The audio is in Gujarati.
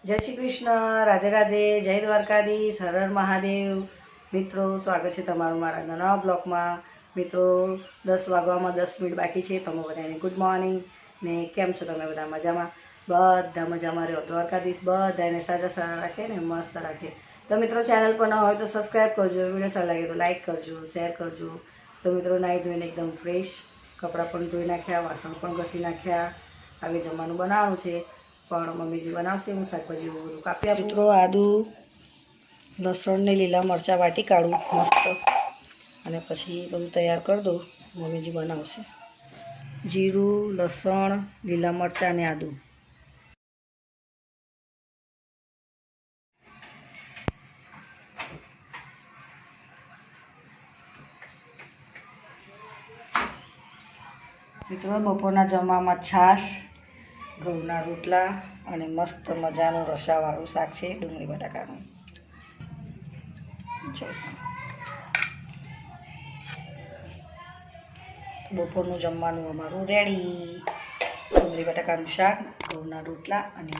જય શ્રી કૃષ્ણ, રાધે રાધે, જય દ્વારકાધીશ, હર હર મહાદેવ. મિત્રો, સ્વાગત છે તમારું મારા નવા બ્લોગમાં. મિત્રો, 10 વાગવામાં 10 મિનિટ બાકી છે. તમે બધાને ગુડ મોર્નિંગ. ને કેમ છો તમે બધા? મજામાં? બધા મજામાં રહ્યો. દ્વારકાધીશ બધાને સાજા સારા રાખે ને મસ્ત રાખે. તો મિત્રો, ચેનલ પર ન હોય તો સબસ્ક્રાઈબ કરજો, વિડીયો સારો લાગે તો લાઈક કરજો, શેર કરજો. તો મિત્રો, નાહી ધોઈને એકદમ ફ્રેશ, કપડાં પણ ધોઈ નાખ્યા, વાસણ પણ ઘસી નાખ્યા. હવે જમવાનું બનાવવાનું છે, પણ મમ્મીજી બનાવશે. હું શાકભાજી એવું બધું કાપી આપું. મિત્રો, આદુ લસણ ને લીલા મરચાં વાટી કાઢું મસ્ત, અને પછી બધું તૈયાર કરી દઉં. મમ્મીજી બનાવશે. જીરું, લસણ, લીલા મરચાં અને આદુ. મિત્રો, બપોરના જમવામાં છાશ, ઘઉંના રોટલા અને મસ્ત મજાનું રસાવાળું શાક છે, ડુંગળી બટાકાનું. બપોરનું જમવાનું અમારું રેડી. ડુંગળી બટાકાનું શાક, ઘઉંના રોટલા અને